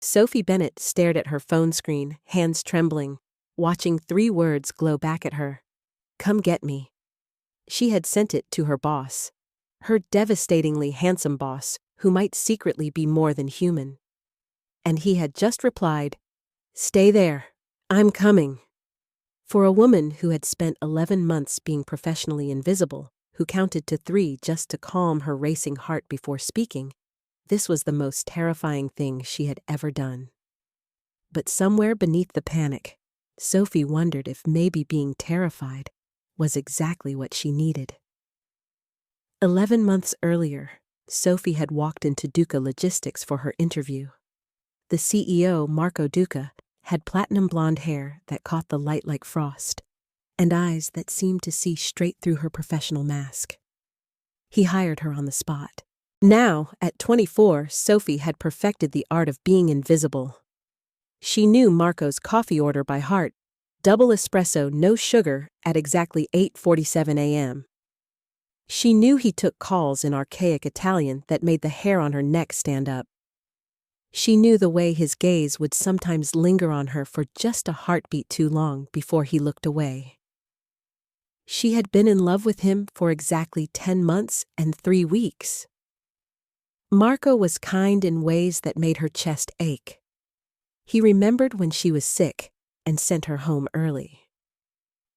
Sophie Bennett stared at her phone screen, hands trembling, watching 3 words glow back at her. Come get me. She had sent it to her boss. Her devastatingly handsome boss, who might secretly be more than human. And he had just replied, Stay there. I'm coming. For a woman who had spent 11 months being professionally invisible, who counted to 3 just to calm her racing heart before speaking, this was the most terrifying thing she had ever done. But somewhere beneath the panic, Sophie wondered if maybe being terrified was exactly what she needed. 11 months earlier, Sophie had walked into Duca Logistics for her interview. The CEO, Marco Duca, had platinum blonde hair that caught the light like frost, and eyes that seemed to see straight through her professional mask. He hired her on the spot. Now, at 24, Sophie had perfected the art of being invisible. She knew Marco's coffee order by heart, double espresso, no sugar, at exactly 8:47 a.m. She knew he took calls in archaic Italian that made the hair on her neck stand up. She knew the way his gaze would sometimes linger on her for just a heartbeat too long before he looked away. She had been in love with him for exactly 10 months and 3 weeks. Marco was kind in ways that made her chest ache. He remembered when she was sick and sent her home early.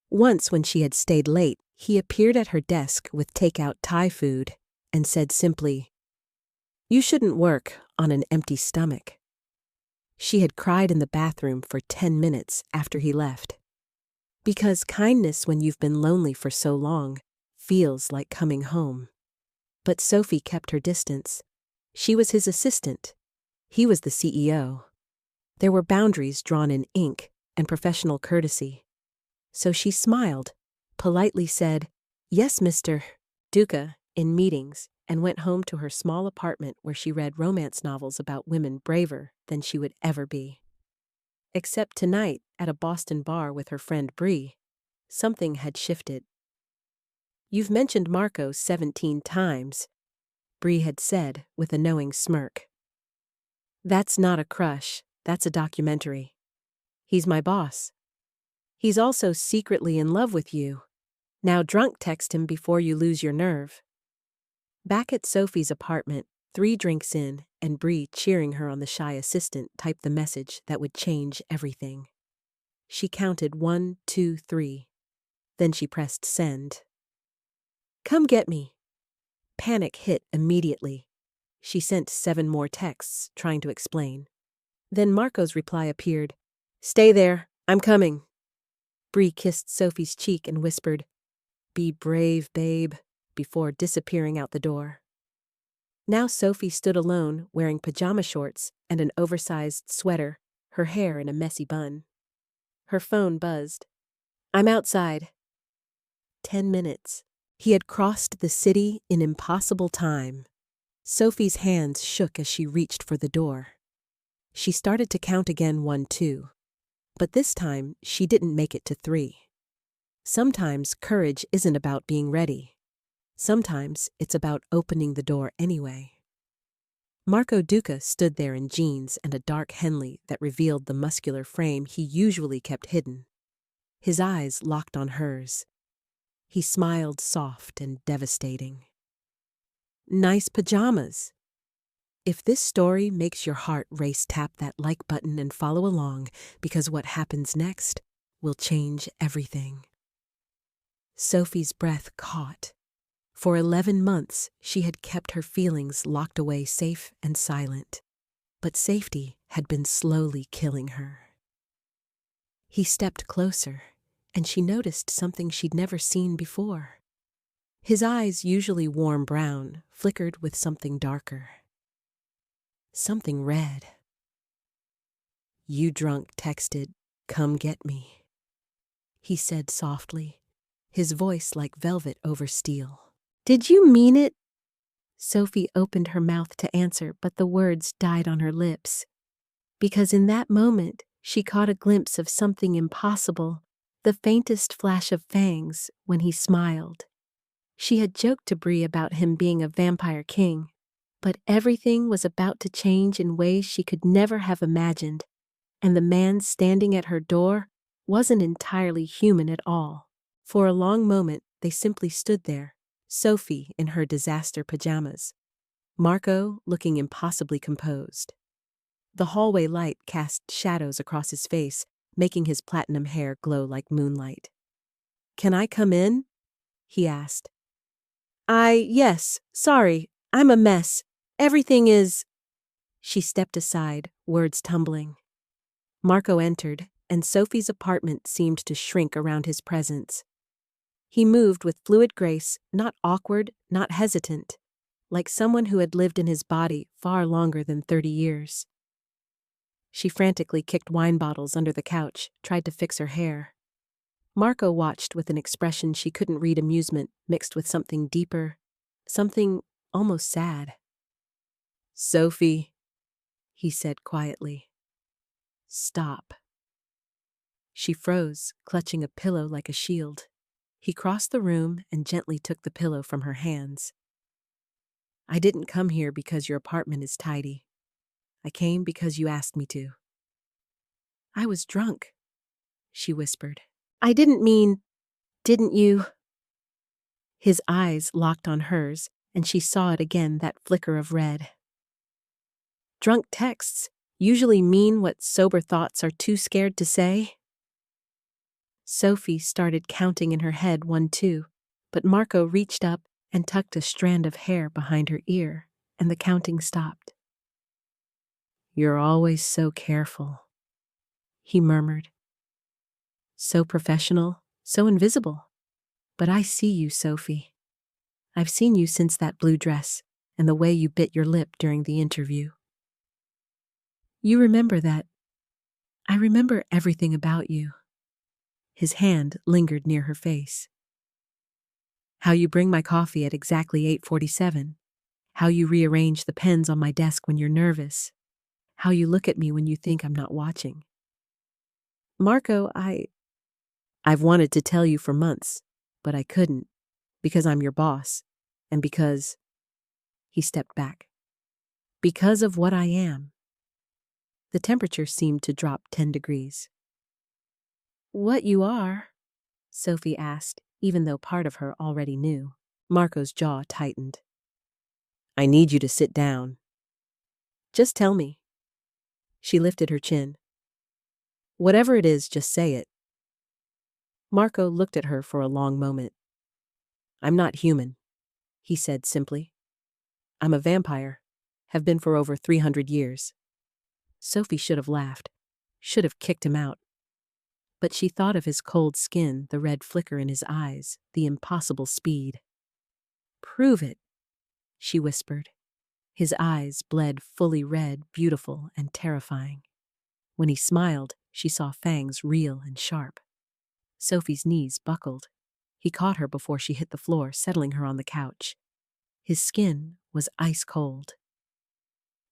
Once when she had stayed late, he appeared at her desk with takeout Thai food and said simply, You shouldn't work on an empty stomach. She had cried in the bathroom for 10 minutes after he left. Because kindness when you've been lonely for so long feels like coming home. But Sophie kept her distance. She was his assistant. He was the CEO. There were boundaries drawn in ink and professional courtesy. So she smiled, politely said, Yes, Mr. Duca, in meetings, and went home to her small apartment where she read romance novels about women braver than she would ever be. Except tonight, at a Boston bar with her friend Bree, something had shifted. You've mentioned Marco 17 times, Bree had said with a knowing smirk. That's not a crush, that's a documentary. He's my boss. He's also secretly in love with you. Now drunk text him before you lose your nerve. Back at Sophie's apartment, 3 drinks in, and Bree, cheering her on the shy assistant, typed the message that would change everything. She counted 1, 2, 3. Then she pressed send. Come get me. Panic hit immediately. She sent 7 more texts, trying to explain. Then Marco's reply appeared. Stay there, I'm coming. Bree kissed Sophie's cheek and whispered, Be brave, babe, before disappearing out the door. Now Sophie stood alone, wearing pajama shorts and an oversized sweater, her hair in a messy bun. Her phone buzzed. I'm outside. 10 minutes. He had crossed the city in impossible time. Sophie's hands shook as she reached for the door. She started to count again 1, 2. But this time, she didn't make it to 3. Sometimes courage isn't about being ready. Sometimes it's about opening the door anyway. Marco Duca stood there in jeans and a dark Henley that revealed the muscular frame he usually kept hidden. His eyes locked on hers. He smiled soft and devastating. Nice pajamas. If this story makes your heart race, tap that like button and follow along, because what happens next will change everything. Sophie's breath caught. For 11 months, she had kept her feelings locked away safe and silent. But safety had been slowly killing her. He stepped closer, and she noticed something she'd never seen before. His eyes, usually warm brown, flickered with something darker. Something red. You drunk texted, come get me. He said softly, his voice like velvet over steel. Did you mean it? Sophie opened her mouth to answer, but the words died on her lips. Because in that moment, she caught a glimpse of something impossible, the faintest flash of fangs when he smiled. She had joked to Bree about him being a vampire king, But everything was about to change in ways she could never have imagined, and the man standing at her door wasn't entirely human at all. For a long moment, they simply stood there, Sophie in her disaster pajamas, Marco looking impossibly composed. The hallway light cast shadows across his face, making his platinum hair glow like moonlight. "Can I come in?" he asked. Yes, sorry, I'm a mess. Everything is—" She stepped aside, words tumbling. Marco entered, and Sophie's apartment seemed to shrink around his presence. He moved with fluid grace, not awkward, not hesitant, like someone who had lived in his body far longer than 30 years. She frantically kicked wine bottles under the couch, tried to fix her hair. Marco watched with an expression she couldn't read, amusement mixed with something deeper, something almost sad. "Sophie," he said quietly. "Stop." She froze, clutching a pillow like a shield. He crossed the room and gently took the pillow from her hands. "I didn't come here because your apartment is tidy. I came because you asked me to." "I was drunk," she whispered. "I didn't mean, didn't you?" His eyes locked on hers, and she saw it again, that flicker of red. Drunk texts usually mean what sober thoughts are too scared to say. Sophie started counting in her head 1, 2, but Marco reached up and tucked a strand of hair behind her ear, and the counting stopped. "You're always so careful," he murmured. "So professional, so invisible. But I see you, Sophie. I've seen you since that blue dress and the way you bit your lip during the interview. You remember that. I remember everything about you." His hand lingered near her face. "How you bring my coffee at exactly 8:47. How you rearrange the pens on my desk when you're nervous. How you look at me when you think I'm not watching. Marco, I've wanted to tell you for months, but I couldn't, because I'm your boss, and because—" He stepped back. "Because of what I am." The temperature seemed to drop 10 degrees. "What you are?" Sophie asked, even though part of her already knew. Marco's jaw tightened. "I need you to sit down." "Just tell me." She lifted her chin. "Whatever it is, just say it." Marco looked at her for a long moment. "I'm not human," he said simply. "I'm a vampire. Have been for over 300 years. Sophie should have laughed, should have kicked him out. But she thought of his cold skin, the red flicker in his eyes, the impossible speed. "Prove it," she whispered. His eyes bled fully red, beautiful and terrifying. When he smiled, she saw fangs real and sharp. Sophie's knees buckled. He caught her before she hit the floor, settling her on the couch. His skin was ice cold.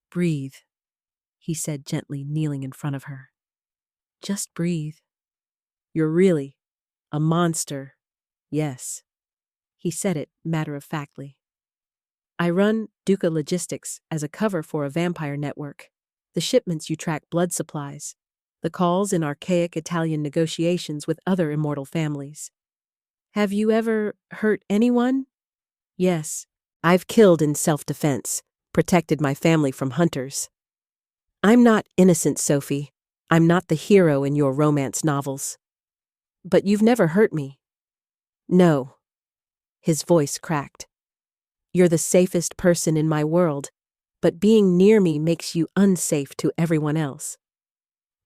"Breathe," he said gently, kneeling in front of her. "Just breathe. You're really a monster, yes." He said it matter-of-factly. "I run Duca Logistics as a cover for a vampire network. The shipments you track blood supplies. The calls in archaic Italian negotiations with other immortal families. Have you ever hurt anyone? Yes, I've killed in self-defense, protected my family from hunters. I'm not innocent, Sophie. I'm not the hero in your romance novels. But you've never hurt me." "No." His voice cracked. "You're the safest person in my world, but being near me makes you unsafe to everyone else."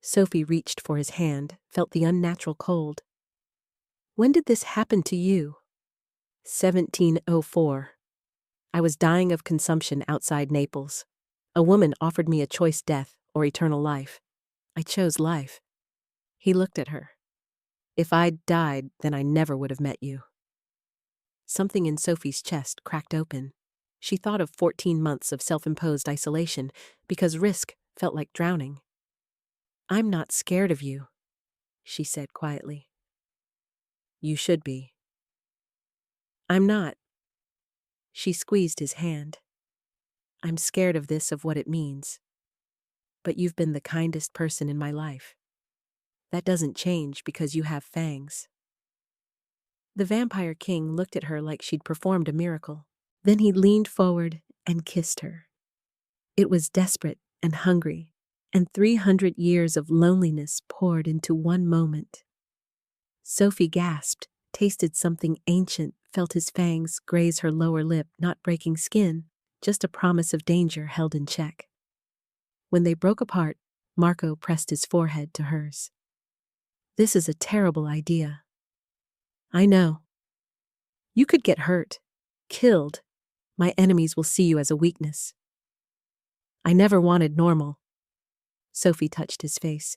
Sophie reached for his hand, felt the unnatural cold. "When did this happen to you?" 1704. I was dying of consumption outside Naples. A woman offered me a choice: death or eternal life. I chose life." He looked at her. "If I'd died, then I never would have met you." Something in Sophie's chest cracked open. She thought of 14 months of self-imposed isolation because risk felt like drowning. "I'm not scared of you," she said quietly. "You should be." "I'm not." She squeezed his hand. I'm scared of what it means. But you've been the kindest person in my life. That doesn't change because you have fangs." The Vampire King looked at her like she'd performed a miracle. Then he leaned forward and kissed her. It was desperate and hungry, and 300 years of loneliness poured into one moment. Sophie gasped, tasted something ancient, felt his fangs graze her lower lip, not breaking skin, just a promise of danger held in check. When they broke apart, Marco pressed his forehead to hers. "This is a terrible idea." "I know. You could get hurt, killed. My enemies will see you as a weakness." "I never wanted normal." Sophie touched his face.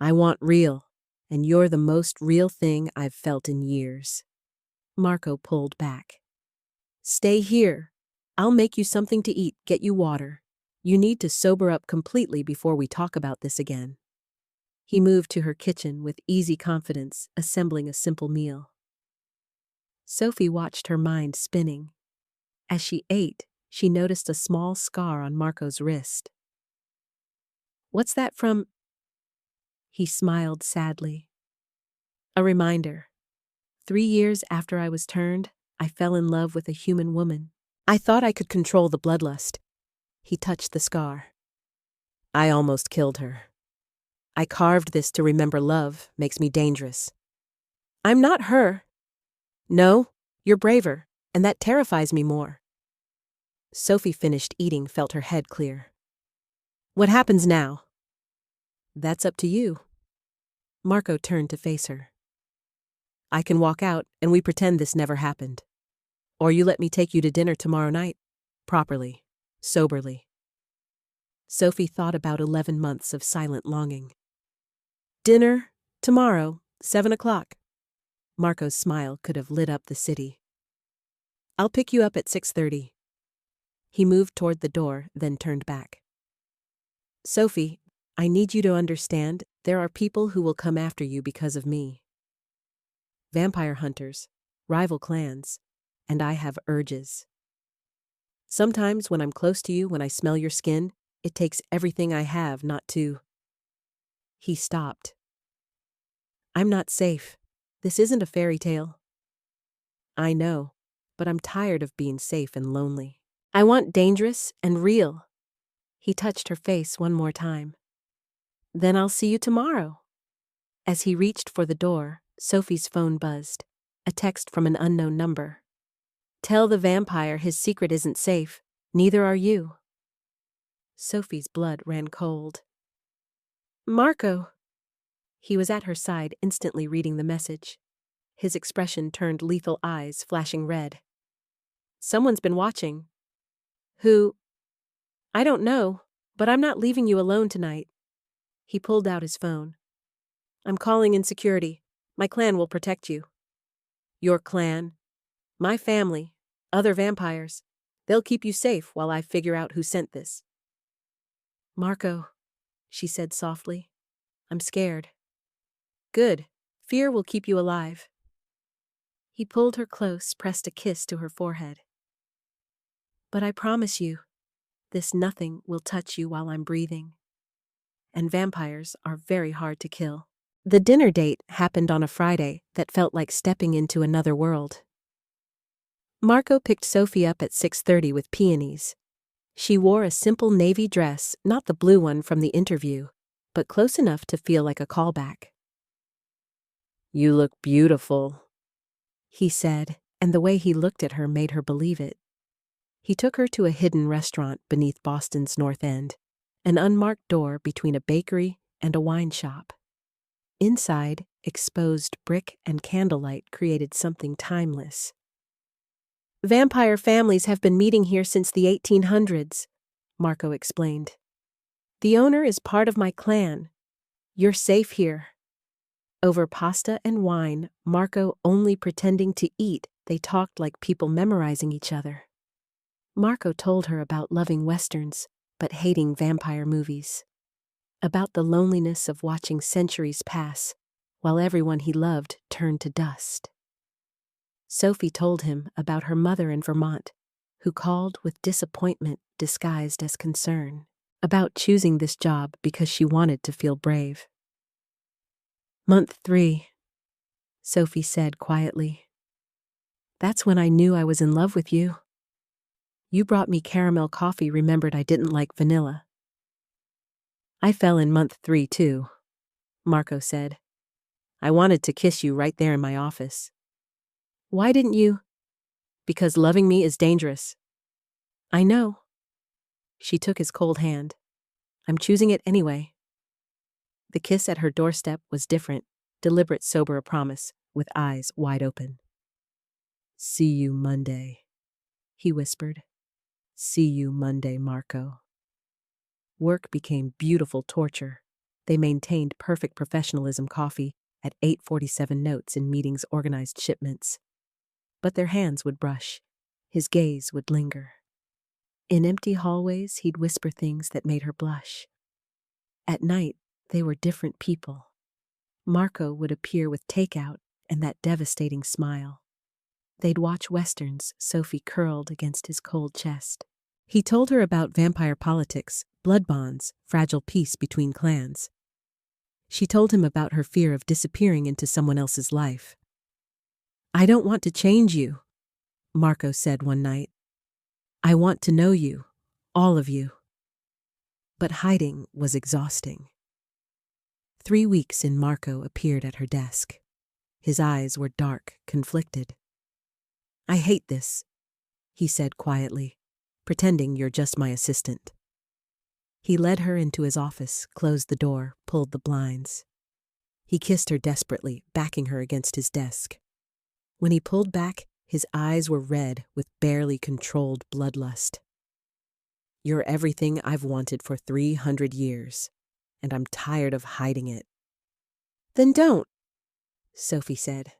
"I want real, and you're the most real thing I've felt in years." Marco pulled back. "Stay here. I'll make you something to eat, get you water. You need to sober up completely before we talk about this again." He moved to her kitchen with easy confidence, assembling a simple meal. Sophie watched her mind spinning. As she ate, she noticed a small scar on Marco's wrist. "What's that from?" He smiled sadly. "A reminder. 3 years after I was turned, I fell in love with a human woman. I thought I could control the bloodlust." He touched the scar. "I almost killed her. I carved this to remember love makes me dangerous." "I'm not her." "No, you're braver, and that terrifies me more." Sophie finished eating, felt her head clear. "What happens now?" "That's up to you." Marco turned to face her. "I can walk out and we pretend this never happened. Or you let me take you to dinner tomorrow night. Properly. Soberly." Sophie thought about 11 months of silent longing. "Dinner, tomorrow, 7 o'clock. Marco's smile could have lit up the city. "I'll pick you up at 6:30. He moved toward the door, then turned back. "Sophie, I need you to understand there are people who will come after you because of me. Vampire hunters, rival clans, and I have urges. Sometimes when I'm close to you, when I smell your skin, it takes everything I have not to." He stopped. "I'm not safe. This isn't a fairy tale." "I know, but I'm tired of being safe and lonely. I want dangerous and real." He touched her face one more time. "Then I'll see you tomorrow." As he reached for the door, Sophie's phone buzzed. A text from an unknown number. "Tell the vampire his secret isn't safe. Neither are you." Sophie's blood ran cold. "Marco." He was at her side, instantly reading the message. His expression turned lethal eyes, flashing red. "Someone's been watching." "Who?" "I don't know, but I'm not leaving you alone tonight." He pulled out his phone. "I'm calling in security. My clan will protect you." "Your clan?" "My family. Other vampires. They'll keep you safe while I figure out who sent this." "Marco," she said softly. "I'm scared." "Good. Fear will keep you alive." He pulled her close, pressed a kiss to her forehead. "But I promise you, this nothing will touch you while I'm breathing. And vampires are very hard to kill." The dinner date happened on a Friday that felt like stepping into another world. Marco picked Sophie up at 6:30 with peonies. She wore a simple navy dress, not the blue one from the interview, but close enough to feel like a callback. "You look beautiful," he said, and the way he looked at her made her believe it. He took her to a hidden restaurant beneath Boston's North End, an unmarked door between a bakery and a wine shop. Inside, exposed brick and candlelight created something timeless. "Vampire families have been meeting here since the 1800s, Marco explained. "The owner is part of my clan. You're safe here." Over pasta and wine, Marco only pretending to eat, they talked like people memorizing each other. Marco told her about loving westerns, but hating vampire movies. About the loneliness of watching centuries pass, while everyone he loved turned to dust. Sophie told him about her mother in Vermont, who called with disappointment disguised as concern about choosing this job because she wanted to feel brave. Month 3, Sophie said quietly. That's when I knew I was in love with you. You brought me caramel coffee, remembered I didn't like vanilla. I fell in month 3 too, Marco said. I wanted to kiss you right there in my office. Why didn't you? Because loving me is dangerous. I know. She took his cold hand. I'm choosing it anyway. The kiss at her doorstep was different, deliberate, sober, a promise, with eyes wide open. See you Monday, he whispered. See you Monday, Marco. Work became beautiful torture. They maintained perfect professionalism, coffee at 8:47 notes in meetings, organized shipments. But their hands would brush. His gaze would linger. In empty hallways, he'd whisper things that made her blush. At night, they were different people. Marco would appear with takeout and that devastating smile. They'd watch westerns, Sophie curled against his cold chest. He told her about vampire politics, blood bonds, fragile peace between clans. She told him about her fear of disappearing into someone else's life. I don't want to change you, Marco said one night. I want to know you, all of you. But hiding was exhausting. 3 weeks in, Marco appeared at her desk. His eyes were dark, conflicted. I hate this, he said quietly, pretending you're just my assistant. He led her into his office, closed the door, pulled the blinds. He kissed her desperately, backing her against his desk. When he pulled back, his eyes were red with barely controlled bloodlust. You're everything I've wanted for 300 years, and I'm tired of hiding it. Then don't, Sophie said.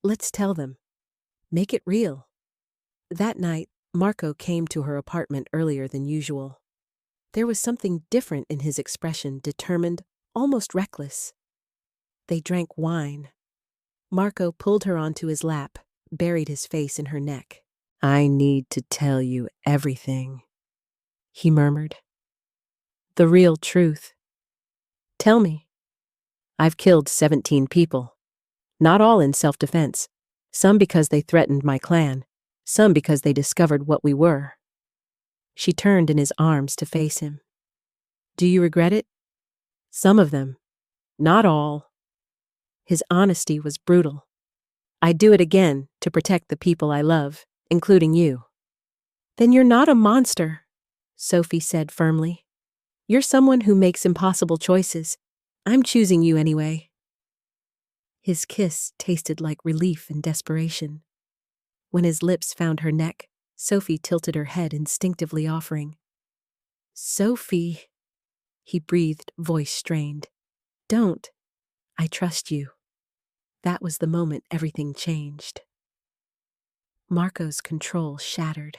Let's tell them. Make it real. That night, Marco came to her apartment earlier than usual. There was something different in his expression, determined, almost reckless. They drank wine. Marco pulled her onto his lap, buried his face in her neck. I need to tell you everything, he murmured. The real truth. Tell me. I've killed 17 people. Not all in self-defense. Some because they threatened my clan. Some because they discovered what we were. She turned in his arms to face him. Do you regret it? Some of them. Not all. His honesty was brutal. I'd do it again to protect the people I love, including you. Then you're not a monster, Sophie said firmly. You're someone who makes impossible choices. I'm choosing you anyway. His kiss tasted like relief and desperation. When his lips found her neck, Sophie tilted her head, instinctively offering. Sophie, he breathed, voice strained. Don't. I trust you. That was the moment everything changed. Marco's control shattered.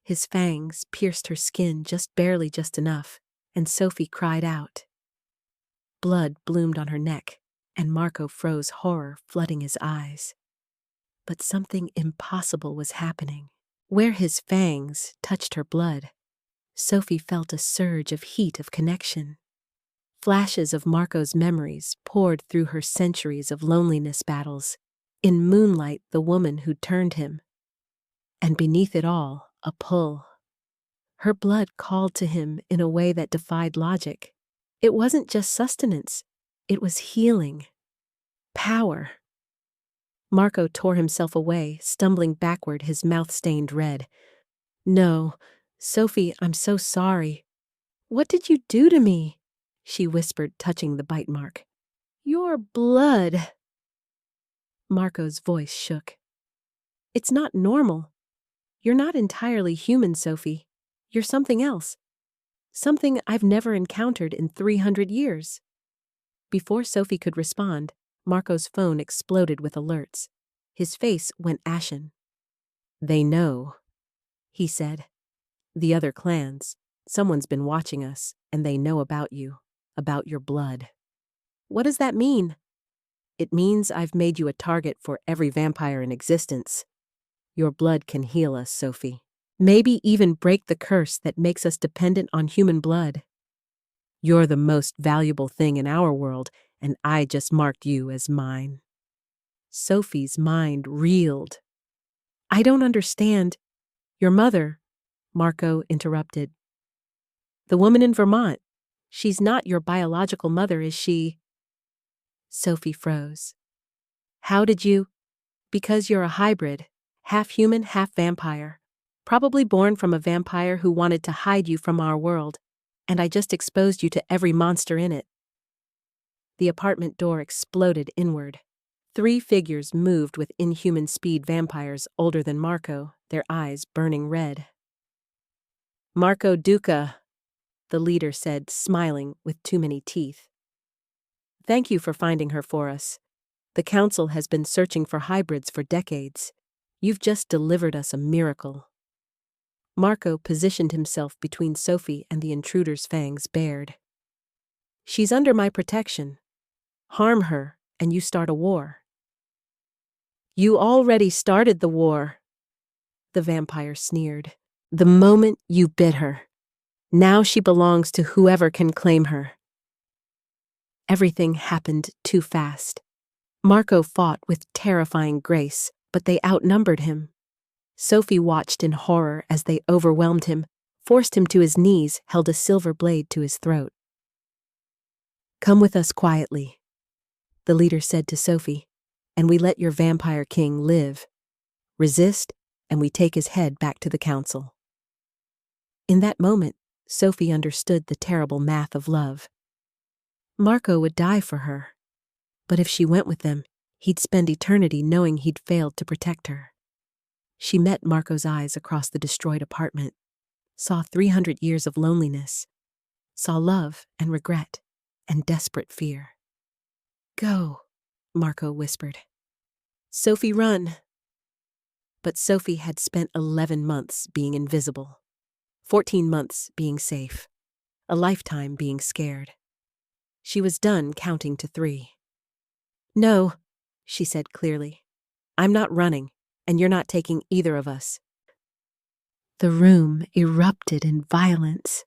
His fangs pierced her skin just barely, just enough, and Sophie cried out. Blood bloomed on her neck, and Marco froze, horror flooding his eyes. But something impossible was happening. Where his fangs touched her blood, Sophie felt a surge of heat, of connection. Flashes of Marco's memories poured through her, centuries of loneliness battles. In moonlight, the woman who turned him. And beneath it all, a pull. Her blood called to him in a way that defied logic. It wasn't just sustenance. It was healing. Power. Marco tore himself away, stumbling backward, his mouth stained red. No, Sophie, I'm so sorry. What did you do to me? She whispered, touching the bite mark. Your blood. Marco's voice shook. It's not normal. You're not entirely human, Sophie. You're something else. Something I've never encountered in 300 years. Before Sophie could respond, Marco's phone exploded with alerts. His face went ashen. They know, he said. The other clans. Someone's been watching us, and they know about you, about your blood. What does that mean? It means I've made you a target for every vampire in existence. Your blood can heal us, Sophie. Maybe even break the curse that makes us dependent on human blood. You're the most valuable thing in our world, and I just marked you as mine." Sophie's mind reeled. "I don't understand. Your mother," Marco interrupted. "The woman in Vermont. She's not your biological mother, is she?" Sophie froze. "How did you—" "Because you're a hybrid, half human, half vampire. Probably born from a vampire who wanted to hide you from our world, and I just exposed you to every monster in it." The apartment door exploded inward. 3 figures moved with inhuman speed, vampires older than Marco, their eyes burning red. "Marco Duca," the leader said, smiling with too many teeth. "Thank you for finding her for us. The council has been searching for hybrids for decades. You've just delivered us a miracle." Marco positioned himself between Sophie and the intruder's fangs bared. "She's under my protection. Harm her, and you start a war." "You already started the war," the vampire sneered. "The moment you bit her. Now she belongs to whoever can claim her." Everything happened too fast. Marco fought with terrifying grace, but they outnumbered him. Sophie watched in horror as they overwhelmed him, forced him to his knees, held a silver blade to his throat. "Come with us quietly," the leader said to Sophie, "and we let your vampire king live. Resist, and we take his head back to the council." In that moment, Sophie understood the terrible math of love. Marco would die for her, but if she went with them, he'd spend eternity knowing he'd failed to protect her. She met Marco's eyes across the destroyed apartment, saw 300 years of loneliness, saw love and regret and desperate fear. "Go," Marco whispered. "Sophie, run." But Sophie had spent 11 months being invisible, 14 months being safe, a lifetime being scared. She was done counting to 3. "No," she said clearly. "I'm not running, and you're not taking either of us." The room erupted in violence,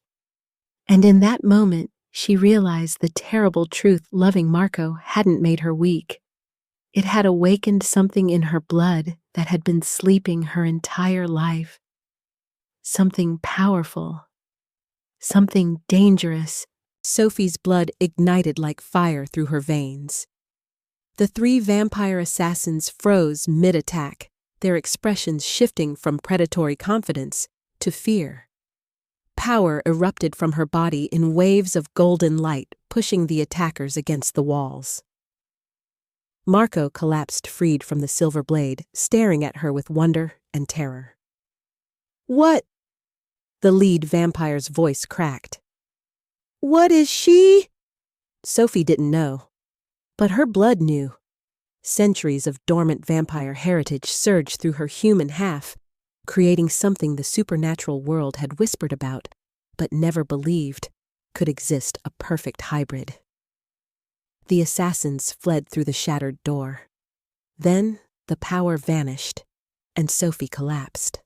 and in that moment, she realized the terrible truth: loving Marco hadn't made her weak. It had awakened something in her blood that had been sleeping her entire life. Something powerful. Something dangerous. Sophie's blood ignited like fire through her veins. The 3 vampire assassins froze mid-attack, their expressions shifting from predatory confidence to fear. Power erupted from her body in waves of golden light, pushing the attackers against the walls. Marco collapsed, freed from the silver blade, staring at her with wonder and terror. "What?" The lead vampire's voice cracked. "What is she?" Sophie didn't know, but her blood knew. Centuries of dormant vampire heritage surged through her human half, creating something the supernatural world had whispered about, but never believed could exist: a perfect hybrid. The assassins fled through the shattered door. Then the power vanished, and Sophie collapsed.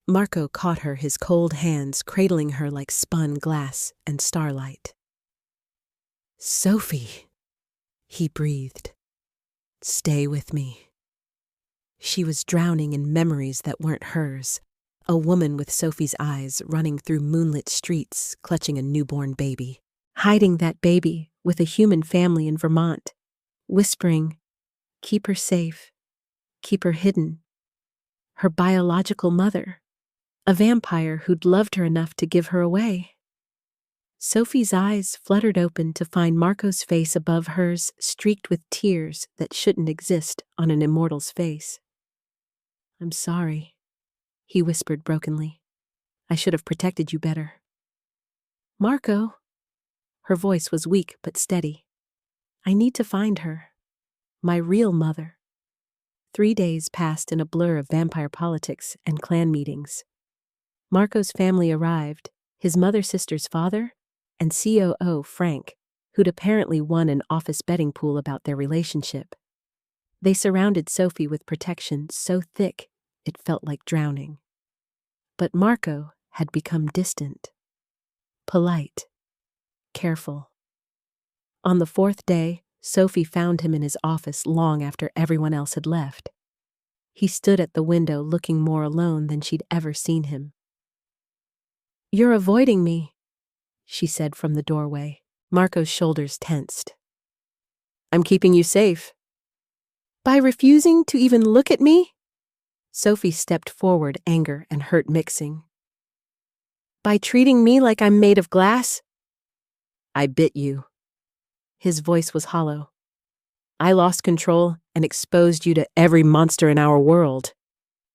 Marco caught her, his cold hands cradling her like spun glass and starlight. "Sophie," he breathed. "Stay with me." She was drowning in memories that weren't hers. A woman with Sophie's eyes, running through moonlit streets, clutching a newborn baby. Hiding that baby with a human family in Vermont. Whispering, "Keep her safe. Keep her hidden." Her biological mother. A vampire who'd loved her enough to give her away. Sophie's eyes fluttered open to find Marco's face above hers, streaked with tears that shouldn't exist on an immortal's face. "I'm sorry," he whispered brokenly. "I should have protected you better." "Marco," her voice was weak but steady. "I need to find her. My real mother." 3 days passed in a blur of vampire politics and clan meetings. Marco's family arrived, his mother-sister's father, and COO Frank, who'd apparently won an office betting pool about their relationship. They surrounded Sophie with protection so thick it felt like drowning. But Marco had become distant, polite, careful. On the fourth day, Sophie found him in his office long after everyone else had left. He stood at the window looking more alone than she'd ever seen him. "You're avoiding me," she said from the doorway. Marco's shoulders tensed. "I'm keeping you safe." "By refusing to even look at me?" Sophie stepped forward, anger and hurt mixing. "By treating me like I'm made of glass?" "I bit you." His voice was hollow. "I lost control and exposed you to every monster in our world.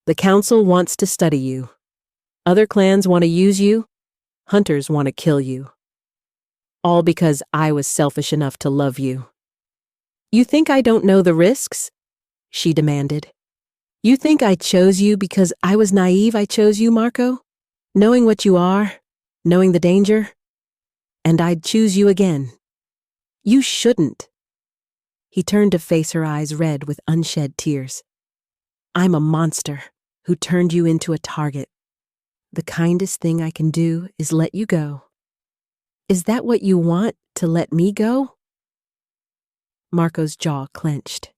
The council wants to study you. Other clans want to use you. Hunters want to kill you. All because I was selfish enough to love you." "You think I don't know the risks?" she demanded. "You think I chose you because I was naive I chose you, Marco? Knowing what you are, knowing the danger? And I'd choose you again. You shouldn't." He turned to face her, eyes red with unshed tears. "I'm a monster who turned you into a target. The kindest thing I can do is let you go. Is that what you want, to let me go?" Marco's jaw clenched.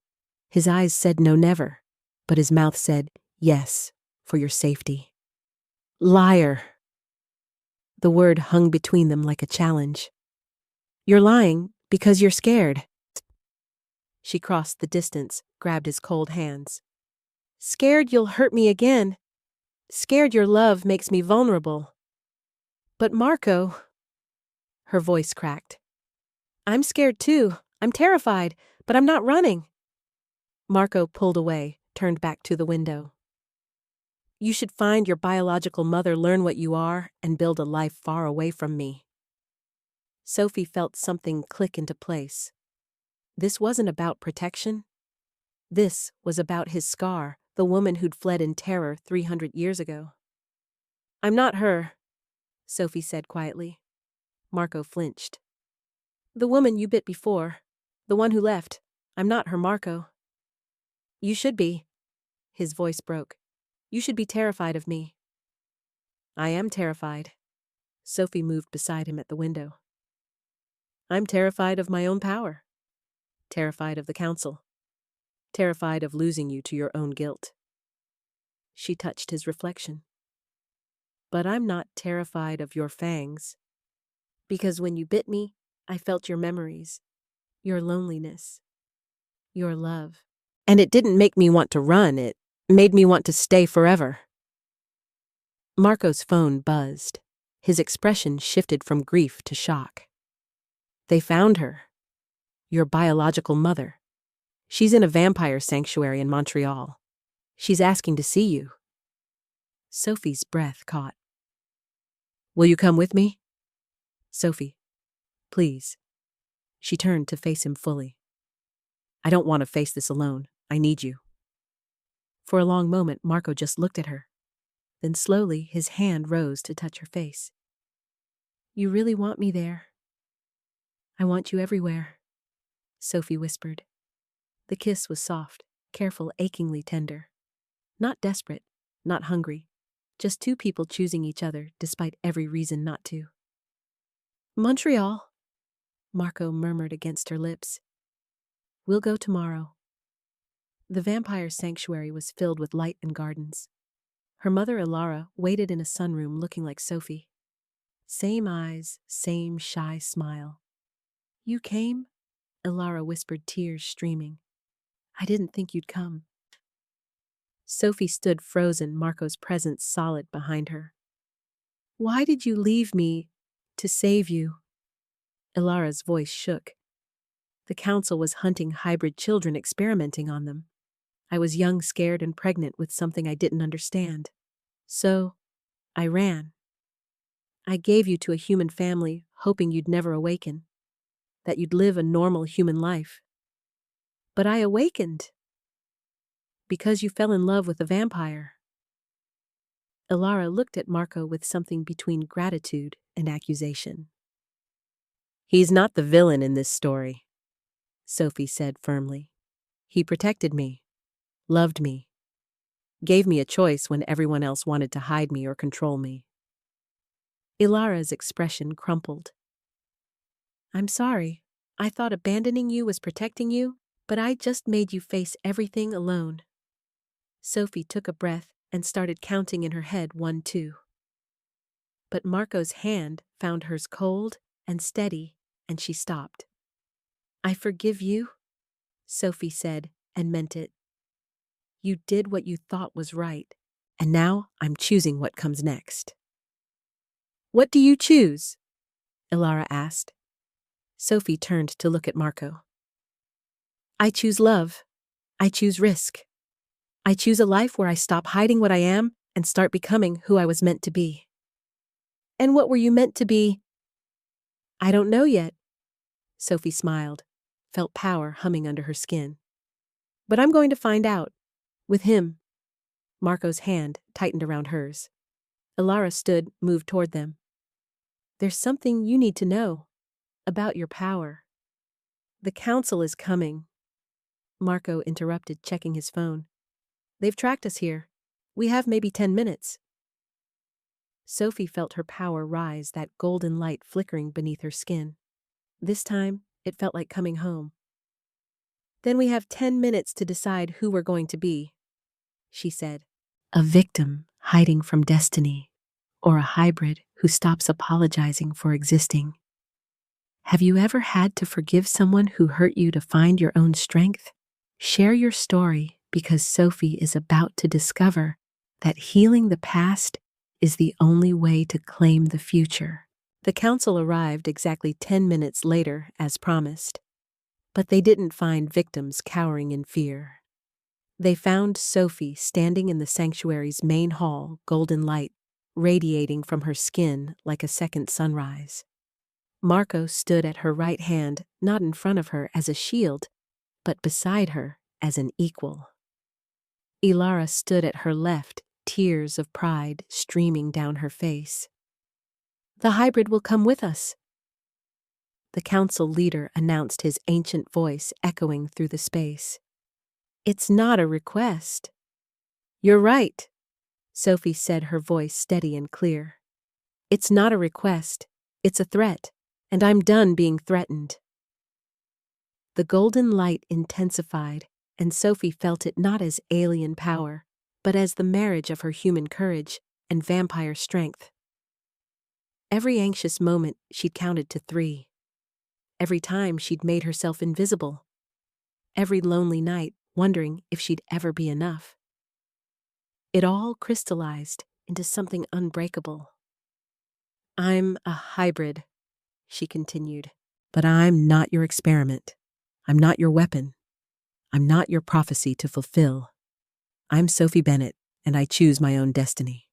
His eyes said no, never, but his mouth said yes, for your safety. "Liar." The word hung between them like a challenge. "You're lying because you're scared." She crossed the distance, grabbed his cold hands. "Scared you'll hurt me again. Scared your love makes me vulnerable." "But Marco," her voice cracked. "I'm scared too. I'm terrified, but I'm not running." Marco pulled away, turned back to the window. "You should find your biological mother, learn what you are, and build a life far away from me." Sophie felt something click into place. This wasn't about protection. This was about his scar, the woman who'd fled in terror 300 years ago. "I'm not her," Sophie said quietly. Marco flinched. "The woman you bit before, the one who left. I'm not her, Marco." "You should be." His voice broke. "You should be terrified of me." "I am terrified." Sophie moved beside him at the window. "I'm terrified of my own power. Terrified of the council. Terrified of losing you to your own guilt." She touched his reflection. "But I'm not terrified of your fangs. Because when you bit me, I felt your memories, your loneliness, your love. And it didn't make me want to run, it made me want to stay forever." Marco's phone buzzed. His expression shifted from grief to shock. "They found her. Your biological mother. She's in a vampire sanctuary in Montreal. She's asking to see you." Sophie's breath caught. "Will you come with me?" "Sophie, please." She turned to face him fully. "I don't want to face this alone. I need you." For a long moment, Marco just looked at her. Then slowly, his hand rose to touch her face. "You really want me there?" "I want you everywhere," Sophie whispered. The kiss was soft, careful, achingly tender. Not desperate, not hungry, just two people choosing each other despite every reason not to. "Montreal," Marco murmured against her lips. "We'll go tomorrow." The vampire sanctuary was filled with light and gardens. Her mother, Ilara, waited in a sunroom looking like Sophie. Same eyes, same shy smile. "You came?" Ilara whispered, tears streaming. "I didn't think you'd come." Sophie stood frozen, Marco's presence solid behind her. "Why did you leave me to save you?" Ilara's voice shook. "The council was hunting hybrid children, experimenting on them. I was young, scared, and pregnant with something I didn't understand. So, I ran. I gave you to a human family, hoping you'd never awaken, that you'd live a normal human life. But I awakened. Because you fell in love with a vampire." Ilara looked at Marco with something between gratitude and accusation. "He's not the villain in this story," Sophie said firmly. "He protected me, loved me, Gave me a choice when everyone else wanted to hide me or control me. Ilara's expression crumpled. I'm sorry. I thought abandoning you was protecting you, but I just made you face everything alone. Sophie took a breath and started counting in her head 1, 2. But Marco's hand found hers cold and steady, and she stopped. I forgive you, Sophie said, and meant it. You did what you thought was right, and now I'm choosing what comes next. What do you choose? Ilara asked. Sophie turned to look at Marco. I choose love. I choose risk. I choose a life where I stop hiding what I am and start becoming who I was meant to be. And what were you meant to be? I don't know yet. Sophie smiled, felt power humming under her skin. But I'm going to find out. With him. Marco's hand tightened around hers. Ilara stood, moved toward them. There's something you need to know. About your power. The council is coming. Marco interrupted, checking his phone. They've tracked us here. We have maybe 10 minutes. Sophie felt her power rise, that golden light flickering beneath her skin. This time, it felt like coming home. Then we have 10 minutes to decide who we're going to be, she said. A victim hiding from destiny, or a hybrid who stops apologizing for existing. Have you ever had to forgive someone who hurt you to find your own strength? Share your story, because Sophie is about to discover that healing the past is the only way to claim the future. The council arrived exactly 10 minutes later, as promised. But they didn't find victims cowering in fear. They found Sophie standing in the sanctuary's main hall, golden light radiating from her skin like a second sunrise. Marco stood at her right hand, not in front of her as a shield, but beside her as an equal. Ilara stood at her left, tears of pride streaming down her face. The hybrid will come with us. The council leader announced, his ancient voice echoing through the space. It's not a request. You're right, Sophie said, her voice steady and clear. It's not a request, it's a threat, and I'm done being threatened. The golden light intensified, and Sophie felt it not as alien power, but as the marriage of her human courage and vampire strength. Every anxious moment she'd counted to 3. Every time she'd made herself invisible. Every lonely night wondering if she'd ever be enough. It all crystallized into something unbreakable. I'm a hybrid, she continued, but I'm not your experiment. I'm not your weapon. I'm not your prophecy to fulfill. I'm Sophie Bennett, and I choose my own destiny.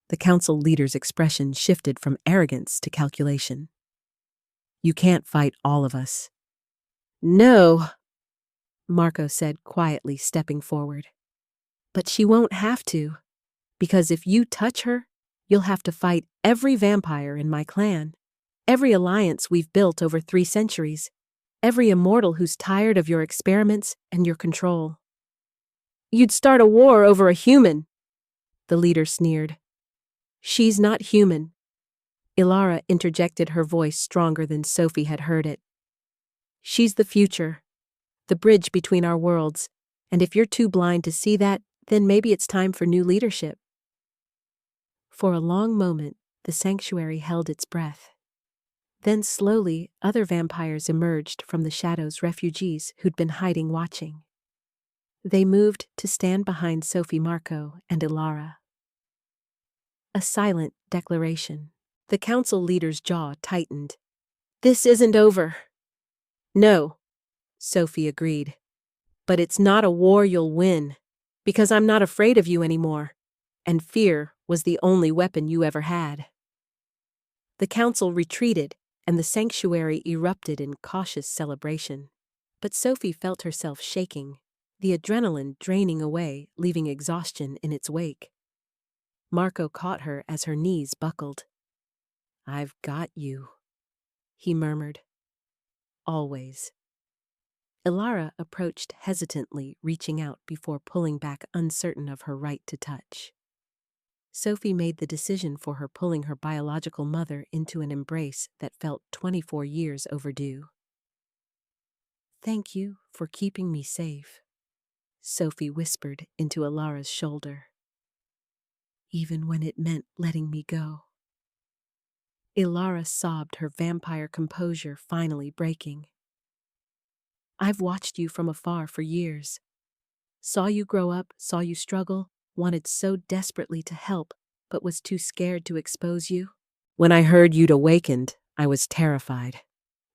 The council leader's expression shifted from arrogance to calculation. You can't fight all of us. No, Marco said quietly, stepping forward. But she won't have to, because if you touch her, you'll have to fight every vampire in my clan, every alliance we've built over 3 centuries, every immortal who's tired of your experiments and your control. You'd start a war over a human, the leader sneered. She's not human. Ilara interjected, her voice stronger than Sophie had heard it. She's the future, the bridge between our worlds, and if you're too blind to see that, then maybe it's time for new leadership. For a long moment, the sanctuary held its breath. Then slowly, other vampires emerged from the shadows, refugees who'd been hiding, watching. They moved to stand behind Sophie, Marco, and Ilara. A silent declaration. The council leader's jaw tightened. This isn't over. No, Sophie agreed. But it's not a war you'll win, because I'm not afraid of you anymore, and fear was the only weapon you ever had. The council retreated, and the sanctuary erupted in cautious celebration. But Sophie felt herself shaking, the adrenaline draining away, leaving exhaustion in its wake. Marco caught her as her knees buckled. I've got you, he murmured. Always. Ilara approached hesitantly, reaching out before pulling back, uncertain of her right to touch. Sophie made the decision for her, pulling her biological mother into an embrace that felt 24 years overdue. "Thank you for keeping me safe," Sophie whispered into Ilara's shoulder. "Even when it meant letting me go." Ilara sobbed, her vampire composure finally breaking. "I've watched you from afar for years. Saw you grow up, saw you struggle, wanted so desperately to help, but was too scared to expose you. When I heard you'd awakened, I was terrified.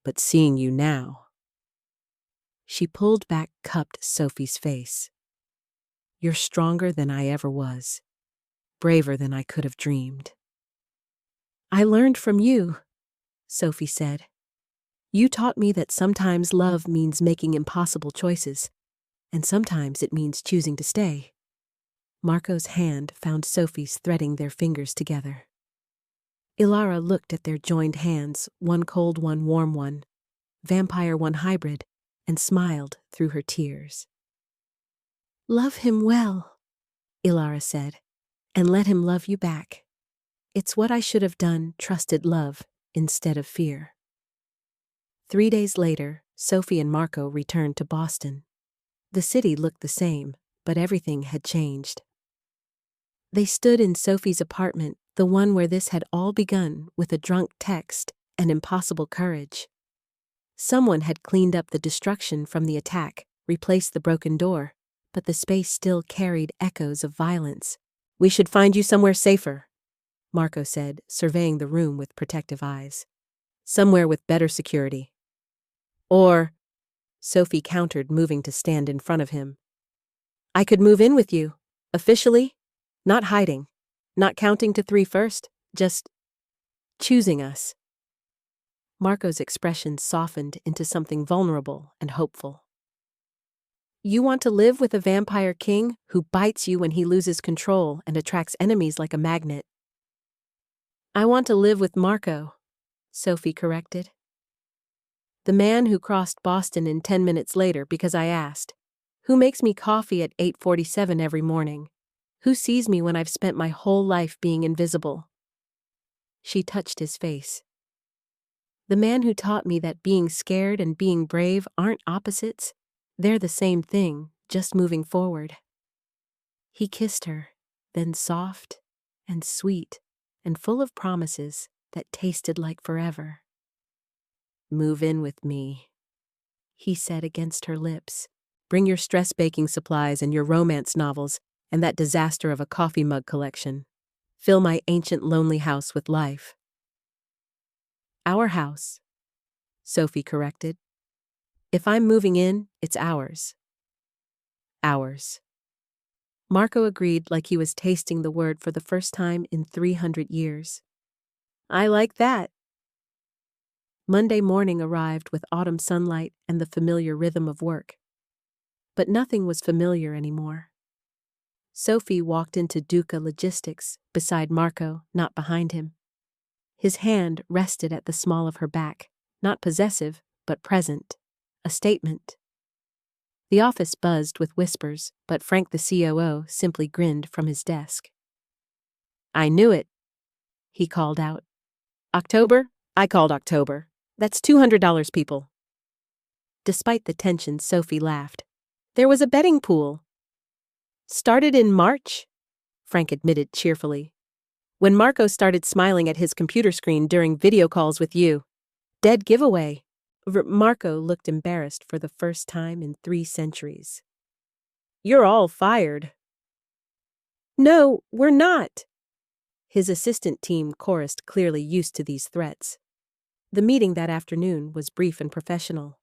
But seeing you now..." She pulled back, cupped Sophie's face. "You're stronger than I ever was. Braver than I could have dreamed." "I learned from you," Sophie said. "You taught me that sometimes love means making impossible choices, and sometimes it means choosing to stay." Marco's hand found Sophie's, threading their fingers together. Ilara looked at their joined hands, one cold, one warm, one vampire, one hybrid, and smiled through her tears. "Love him well," Ilara said, "and let him love you back. It's what I should have done, trusted love instead of fear." 3 days later, Sophie and Marco returned to Boston. The city looked the same, but everything had changed. They stood in Sophie's apartment, the one where this had all begun, with a drunk text and impossible courage. Someone had cleaned up the destruction from the attack, replaced the broken door, but the space still carried echoes of violence. "We should find you somewhere safer," Marco said, surveying the room with protective eyes. "Somewhere with better security." "Or," Sophie countered, moving to stand in front of him, "I could move in with you, officially, not hiding, not counting to 3 first, just choosing us." Marco's expression softened into something vulnerable and hopeful. "You want to live with a vampire king who bites you when he loses control and attracts enemies like a magnet." "I want to live with Marco," Sophie corrected. "The man who crossed Boston in 10 minutes later because I asked. Who makes me coffee at 8:47 every morning? Who sees me when I've spent my whole life being invisible?" She touched his face. "The man who taught me that being scared and being brave aren't opposites. They're the same thing, just moving forward." He kissed her, then soft and sweet and full of promises that tasted like forever. "Move in with me," he said against her lips. "Bring your stress baking supplies and your romance novels and that disaster of a coffee mug collection. Fill my ancient lonely house with life." "Our house," Sophie corrected. "If I'm moving in, it's ours." "Ours." Marco agreed, like he was tasting the word for the first time in 300 years. "I like that." Monday morning arrived with autumn sunlight and the familiar rhythm of work. But nothing was familiar anymore. Sophie walked into Duca Logistics, beside Marco, not behind him. His hand rested at the small of her back, not possessive, but present. A statement. The office buzzed with whispers, but Frank the COO simply grinned from his desk. "I knew it," he called out. "October? I called October. That's $200, people." Despite the tension, Sophie laughed. "There was a betting pool." "Started in March," Frank admitted cheerfully. "When Marco started smiling at his computer screen during video calls with you. Dead giveaway." Marco looked embarrassed for the first time in 3 centuries. "You're all fired." "No, we're not," his assistant team chorused, clearly used to these threats. The meeting that afternoon was brief and professional.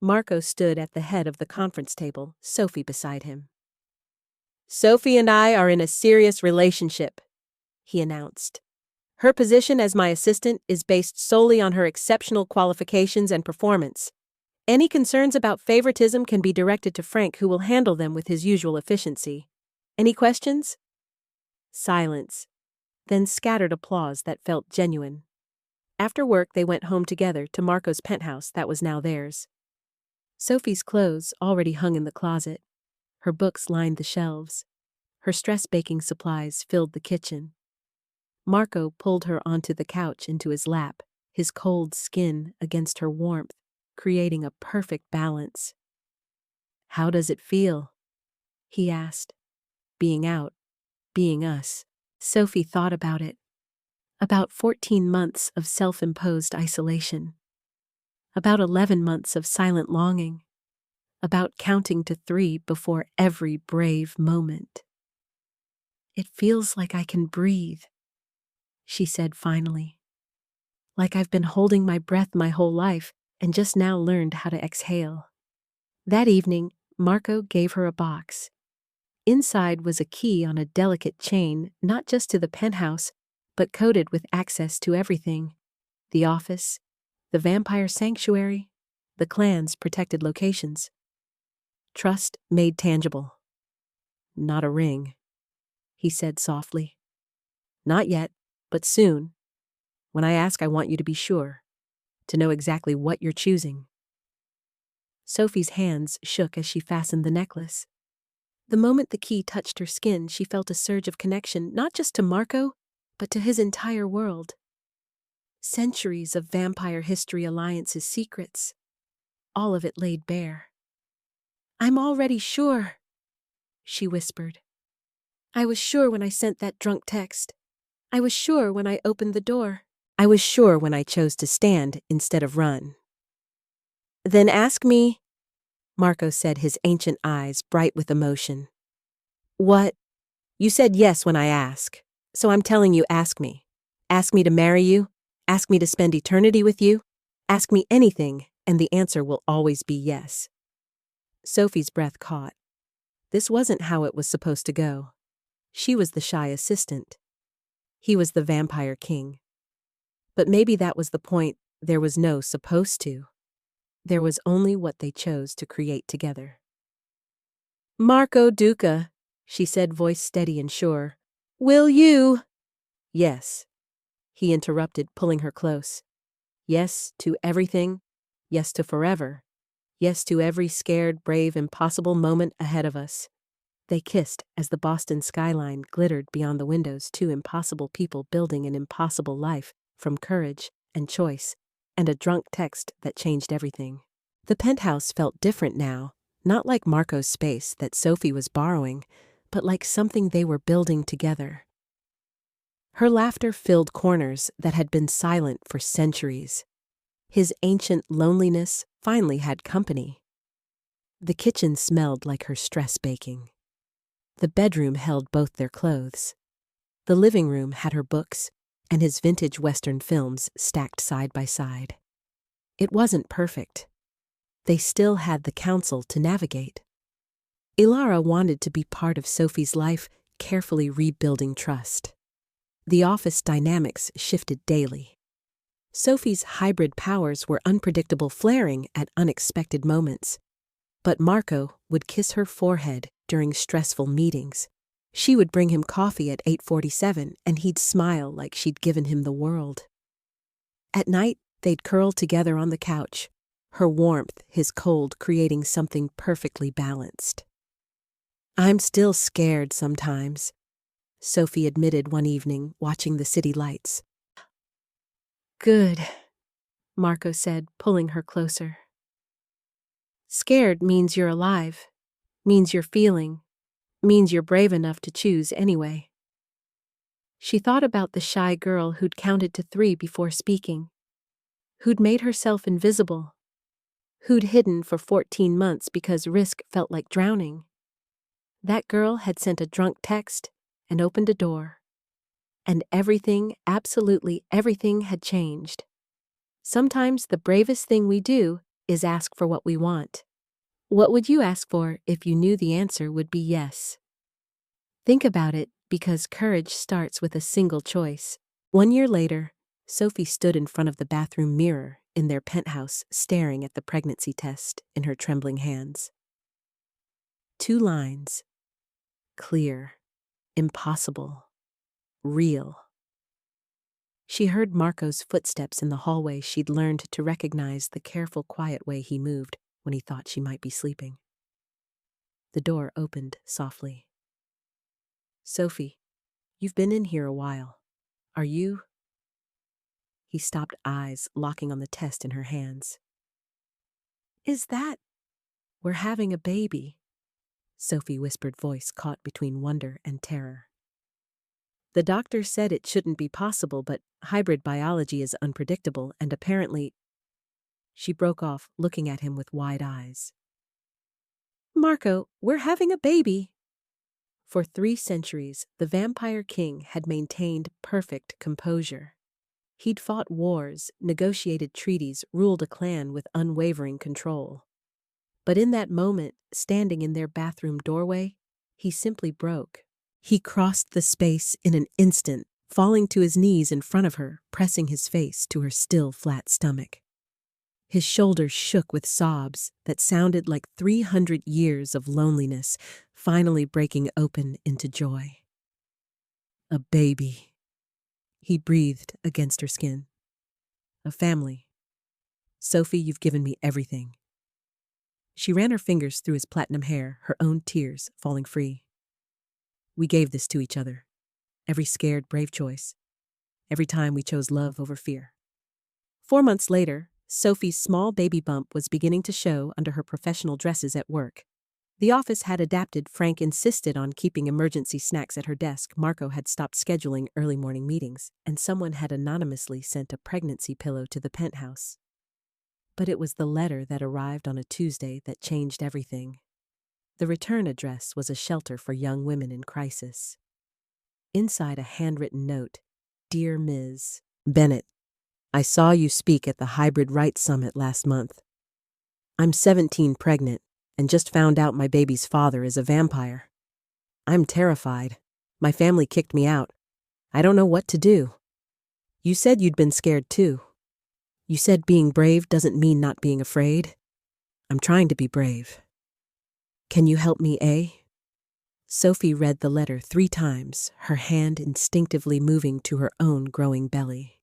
Marco stood at the head of the conference table, Sophie beside him. "Sophie and I are in a serious relationship," he announced. "Her position as my assistant is based solely on her exceptional qualifications and performance. Any concerns about favoritism can be directed to Frank, who will handle them with his usual efficiency. Any questions?" Silence, then scattered applause that felt genuine. After work, they went home together to Marco's penthouse that was now theirs. Sophie's clothes already hung in the closet. Her books lined the shelves. Her stress baking supplies filled the kitchen. Marco pulled her onto the couch into his lap, his cold skin against her warmth, creating a perfect balance. "How does it feel?" he asked. "Being out, being us." Sophie thought about it. About 14 months of self-imposed isolation. About 11 months of silent longing. About counting to 3 before every brave moment. "It feels like I can breathe," she said finally. "Like I've been holding my breath my whole life and just now learned how to exhale." That evening, Marco gave her a box. Inside was a key on a delicate chain, not just to the penthouse, but coated with access to everything: the office, the vampire sanctuary, the clan's protected locations. Trust made tangible. "Not a ring," he said softly. "Not yet, but soon. When I ask, I want you to be sure, to know exactly what you're choosing." Sophie's hands shook as she fastened the necklace. The moment the key touched her skin, she felt a surge of connection, not just to Marco, but to his entire world. Centuries of vampire history alliances' secrets, all of it laid bare. "I'm already sure," she whispered. "I was sure when I sent that drunk text. I was sure when I opened the door. I was sure when I chose to stand instead of run." "Then ask me," Marco said, his ancient eyes bright with emotion. "What?" "You said yes when I ask. So I'm telling you, ask me. Ask me to marry you. Ask me to spend eternity with you. Ask me anything, and the answer will always be yes." Sophie's breath caught. This wasn't how it was supposed to go. She was the shy assistant. He was the vampire king. But maybe that was the point. There was no supposed to. There was only what they chose to create together. "Marco Duca," she said, voice steady and sure. "Will you?" "Yes," he interrupted, pulling her close. "Yes to everything. Yes to forever. Yes to every scared, brave, impossible moment ahead of us." They kissed as the Boston skyline glittered beyond the windows, two impossible people building an impossible life from courage and choice and a drunk text that changed everything. The penthouse felt different now, not like Marco's space that Sophie was borrowing, but like something they were building together. Her laughter filled corners that had been silent for centuries. His ancient loneliness finally had company. The kitchen smelled like her stress baking. The bedroom held both their clothes. The living room had her books and his vintage Western films stacked side by side. It wasn't perfect. They still had the council to navigate. Ilara wanted to be part of Sophie's life, carefully rebuilding trust. The office dynamics shifted daily. Sophie's hybrid powers were unpredictable, flaring at unexpected moments. But Marco would kiss her forehead during stressful meetings. She would bring him coffee at 8:47, and he'd smile like she'd given him the world. At night, they'd curl together on the couch, her warmth, his cold, creating something perfectly balanced. "I'm still scared sometimes," Sophie admitted one evening, watching the city lights. "Good," Marco said, pulling her closer. "Scared means you're alive, means you're feeling, means you're brave enough to choose anyway." She thought about the shy girl who'd counted to 3 before speaking, who'd made herself invisible, who'd hidden for 14 months because risk felt like drowning. That girl had sent a drunk text and opened a door. And everything, absolutely everything, had changed. Sometimes the bravest thing we do is ask for what we want. What would you ask for if you knew the answer would be yes? Think about it, because courage starts with a single choice. 1 year later, Sophie stood in front of the bathroom mirror in their penthouse, staring at the pregnancy test in her trembling hands. 2 lines. Clear. Impossible. Real. She heard Marco's footsteps in the hallway. She'd learned to recognize the careful, quiet way he moved, when he thought she might be sleeping. The door opened softly. "Sophie, you've been in here a while. Are you?" He stopped, eyes locking on the test in her hands. "Is that? We're having a baby," Sophie whispered, voice caught between wonder and terror. "The doctor said it shouldn't be possible, but hybrid biology is unpredictable and apparently—" She broke off, looking at him with wide eyes. "Marco, we're having a baby." For 3 centuries, the vampire king had maintained perfect composure. He'd fought wars, negotiated treaties, ruled a clan with unwavering control. But in that moment, standing in their bathroom doorway, he simply broke. He crossed the space in an instant, falling to his knees in front of her, pressing his face to her still flat stomach. His shoulders shook with sobs that sounded like 300 years of loneliness, finally breaking open into joy. "A baby," he breathed against her skin. "A family. Sophie, you've given me everything." She ran her fingers through his platinum hair, her own tears falling free. "We gave this to each other. Every scared, brave choice. Every time we chose love over fear." 4 months later, Sophie's small baby bump was beginning to show under her professional dresses at work. The office had adapted. Frank insisted on keeping emergency snacks at her desk. Marco had stopped scheduling early morning meetings, and someone had anonymously sent a pregnancy pillow to the penthouse. But it was the letter that arrived on a Tuesday that changed everything. The return address was a shelter for young women in crisis. Inside, a handwritten note: "Dear Ms. Bennett, I saw you speak at the Hybrid Rights Summit last month. I'm 17 pregnant and just found out my baby's father is a vampire. I'm terrified. My family kicked me out. I don't know what to do. You said you'd been scared too. You said being brave doesn't mean not being afraid. I'm trying to be brave. Can you help me, eh?" Sophie read the letter 3 times, her hand instinctively moving to her own growing belly.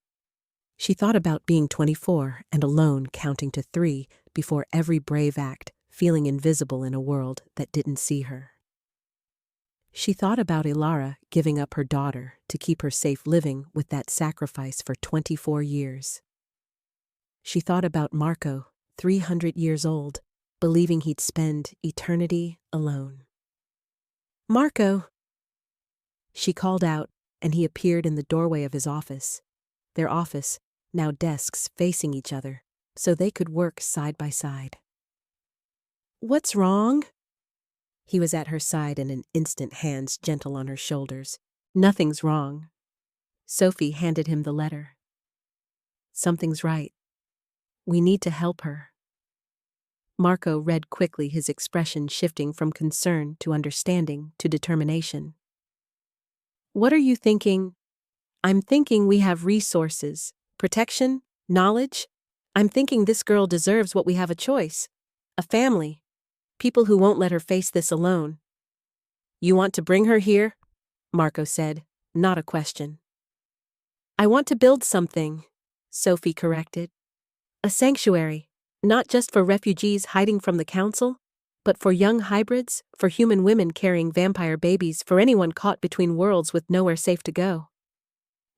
She thought about being 24 and alone, counting to 3 before every brave act, feeling invisible in a world that didn't see her. She thought about Ilara giving up her daughter to keep her safe, living with that sacrifice for 24 years. She thought about Marco, 300 years old, believing he'd spend eternity alone. "Marco!" She called out, and he appeared in the doorway of his office. Their office, now desks facing each other, so they could work side by side. "What's wrong?" He was at her side in an instant, hands gentle on her shoulders. "Nothing's wrong." Sophie handed him the letter. "Something's right. We need to help her." Marco read quickly, his expression shifting from concern to understanding to determination. "What are you thinking?" "I'm thinking we have resources, protection, knowledge. I'm thinking this girl deserves what we have: a choice, a family, people who won't let her face this alone." "You want to bring her here?" Marco said, not a question. "I want to build something," Sophie corrected. "A sanctuary, not just for refugees hiding from the council, but for young hybrids, for human women carrying vampire babies, for anyone caught between worlds with nowhere safe to go."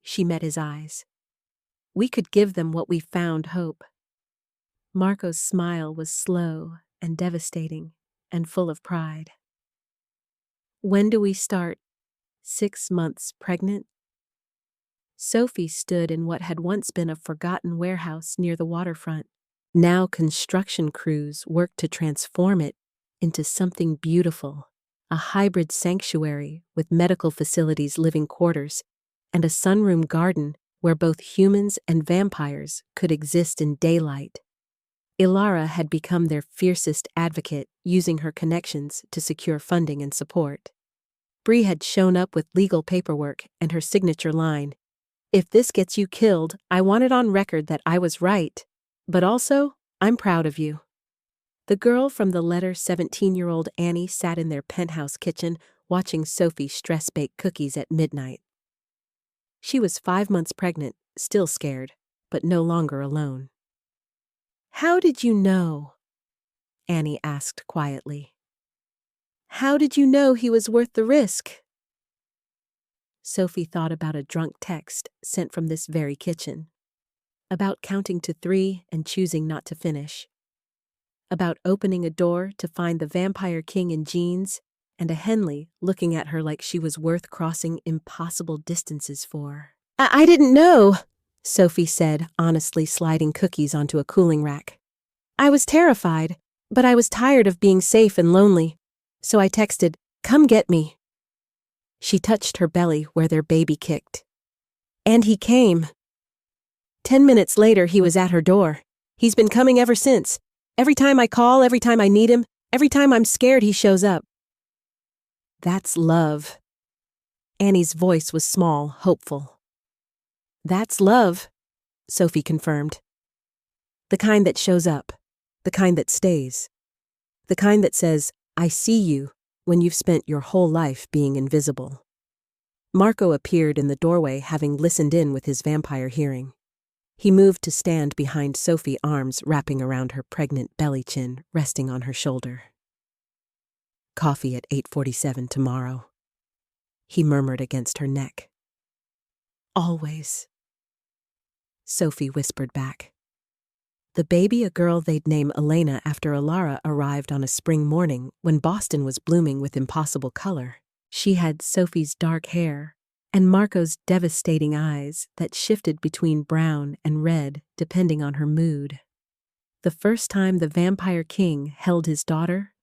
She met his eyes. "We could give them what we found: hope." Marco's smile was slow and devastating and full of pride. "When do we start?" 6 months pregnant? Sophie stood in what had once been a forgotten warehouse near the waterfront. Now construction crews worked to transform it into something beautiful, a hybrid sanctuary with medical facilities, living quarters, and a sunroom garden where both humans and vampires could exist in daylight. Ilara had become their fiercest advocate, using her connections to secure funding and support. Bree had shown up with legal paperwork and her signature line: "If this gets you killed, I want it on record that I was right. But also, I'm proud of you." The girl from the letter, 17-year-old Annie, sat in their penthouse kitchen watching Sophie stress-bake cookies at midnight. She was 5 months pregnant, still scared, but no longer alone. "How did you know?" Annie asked quietly. How did you know he was worth the risk? Sophie thought about a drunk text sent from this very kitchen. About counting to 3 and choosing not to finish. About opening a door to find the vampire king in jeans and a Henley looking at her like she was worth crossing impossible distances for. I didn't know, Sophie said, honestly sliding cookies onto a cooling rack. I was terrified, but I was tired of being safe and lonely, so I texted, "Come get me." She touched her belly where their baby kicked. And he came. 10 minutes later, he was at her door. He's been coming ever since. Every time I call, every time I need him, every time I'm scared, he shows up. That's love. Annie's voice was small, hopeful. That's love, Sophie confirmed. The kind that shows up. The kind that stays. The kind that says, I see you, when you've spent your whole life being invisible. Marco appeared in the doorway, having listened in with his vampire hearing. He moved to stand behind Sophie, arms wrapping around her pregnant belly chin, resting on her shoulder. Coffee at 8:47 tomorrow, he murmured against her neck. Always, Sophie whispered back. The baby, a girl they'd name Elena after Alara, arrived on a spring morning when Boston was blooming with impossible color. She had Sophie's dark hair and Marco's devastating eyes that shifted between brown and red depending on her mood. The first time the vampire king held his daughter,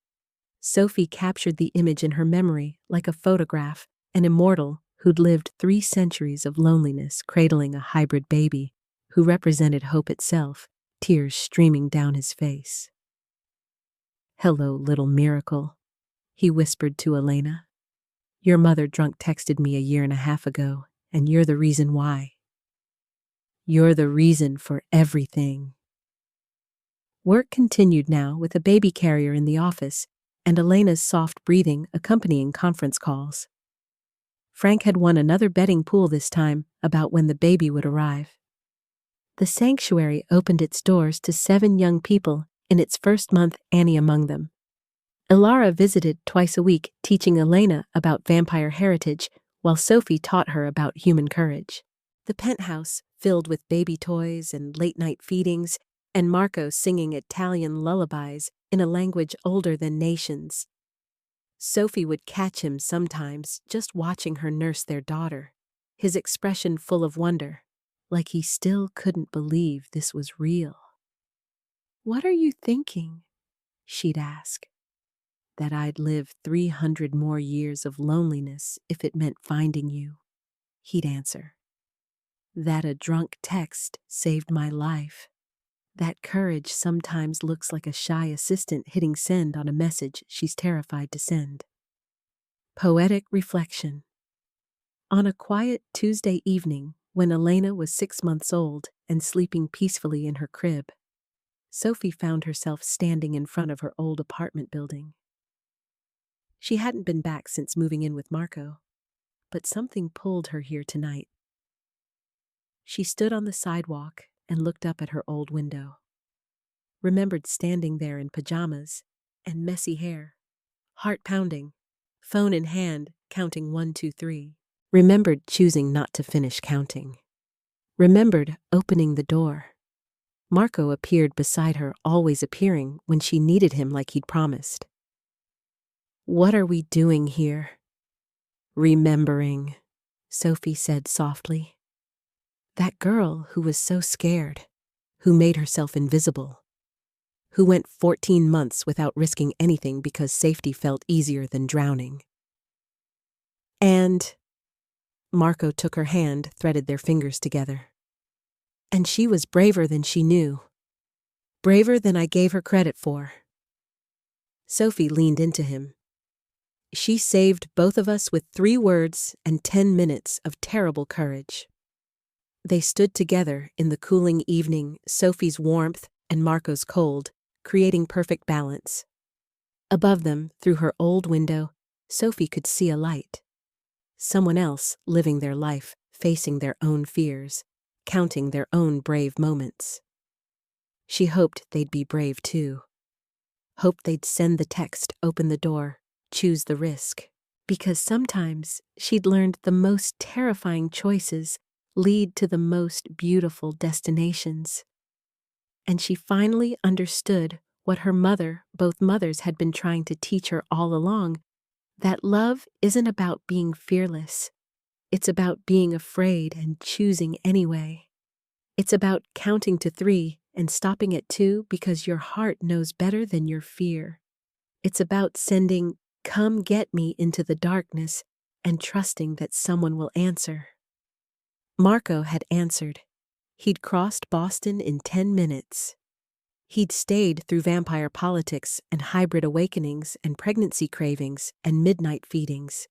Sophie captured the image in her memory like a photograph, an immortal who'd lived 3 centuries of loneliness cradling a hybrid baby who represented hope itself, tears streaming down his face. Hello, little miracle, he whispered to Elena. Your mother drunk texted me a 1.5 years ago, and you're the reason why. You're the reason for everything. Work continued now with a baby carrier in the office and Elena's soft breathing accompanying conference calls. Frank had won another betting pool this time about when the baby would arrive. The sanctuary opened its doors to 7 young people in its first month, Annie among them. Ilara visited twice a week, teaching Elena about vampire heritage, while Sophie taught her about human courage. The penthouse, filled with baby toys and late-night feedings, and Marco singing Italian lullabies in a language older than nations. Sophie would catch him sometimes just watching her nurse their daughter, his expression full of wonder, like he still couldn't believe this was real. What are you thinking? She'd ask. That I'd live 300 more years of loneliness if it meant finding you, he'd answer. That a drunk text saved my life. That courage sometimes looks like a shy assistant hitting send on a message she's terrified to send. Poetic reflection. On a quiet Tuesday evening, when Elena was 6 months old and sleeping peacefully in her crib, Sophie found herself standing in front of her old apartment building. She hadn't been back since moving in with Marco, but something pulled her here tonight. She stood on the sidewalk and looked up at her old window. Remembered standing there in pajamas and messy hair, heart pounding, phone in hand, counting 1, 2, 3. Remembered choosing not to finish counting. Remembered opening the door. Marco appeared beside her, always appearing when she needed him like he'd promised. What are we doing here? Remembering, Sophie said softly. That girl who was so scared, who made herself invisible, who went 14 months without risking anything because safety felt easier than drowning. And Marco took her hand, threaded their fingers together. And she was braver than she knew. Braver than I gave her credit for. Sophie leaned into him. She saved both of us with 3 words and 10 minutes of terrible courage. They stood together in the cooling evening, Sophie's warmth and Marco's cold, creating perfect balance. Above them, through her old window, Sophie could see a light. Someone else living their life, facing their own fears, counting their own brave moments. She hoped they'd be brave too. hoped they'd send the text, open the door, choose the risk. Because sometimes she'd learned the most terrifying choices lead to the most beautiful destinations. And she finally understood what her mother, both mothers, had been trying to teach her all along, that love isn't about being fearless. It's about being afraid and choosing anyway. It's about counting to 3 and stopping at 2 because your heart knows better than your fear. It's about sending "come get me" into the darkness and trusting that someone will answer. Marco had answered. He'd crossed Boston in 10 minutes. He'd stayed through vampire politics and hybrid awakenings and pregnancy cravings and midnight feedings.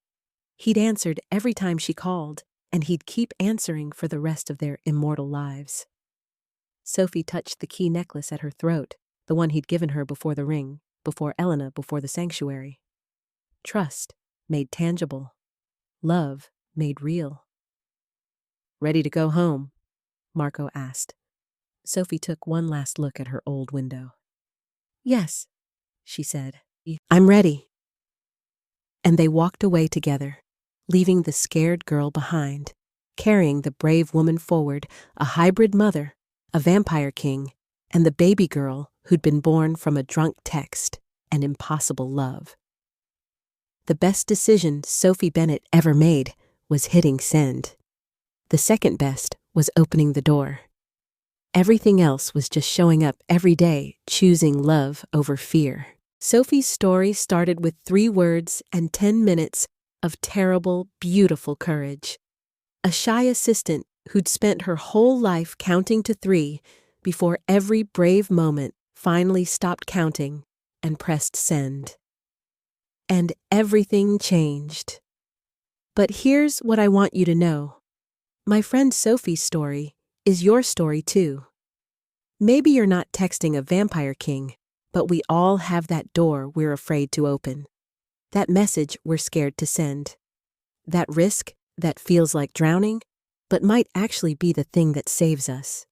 He'd answered every time she called, and he'd keep answering for the rest of their immortal lives. Sophie touched the key necklace at her throat, the one he'd given her before the ring, before Elena, before the sanctuary. Trust made tangible. Love made real. "Ready to go home?" Marco asked. Sophie took one last look at her old window. "Yes," she said. "I'm ready." And they walked away together, leaving the scared girl behind, carrying the brave woman forward, a hybrid mother, a vampire king, and the baby girl who'd been born from a drunk text and impossible love. The best decision Sophie Bennett ever made was hitting send. The second best was opening the door. Everything else was just showing up every day, choosing love over fear. Sophie's story started with 3 words and 10 minutes of terrible, beautiful courage. A shy assistant who'd spent her whole life counting to 3 before every brave moment finally stopped counting and pressed send. And everything changed. But here's what I want you to know. My friend Sophie's story is your story too. Maybe you're not texting a vampire king, but we all have that door we're afraid to open. That message we're scared to send. That risk that feels like drowning, but might actually be the thing that saves us.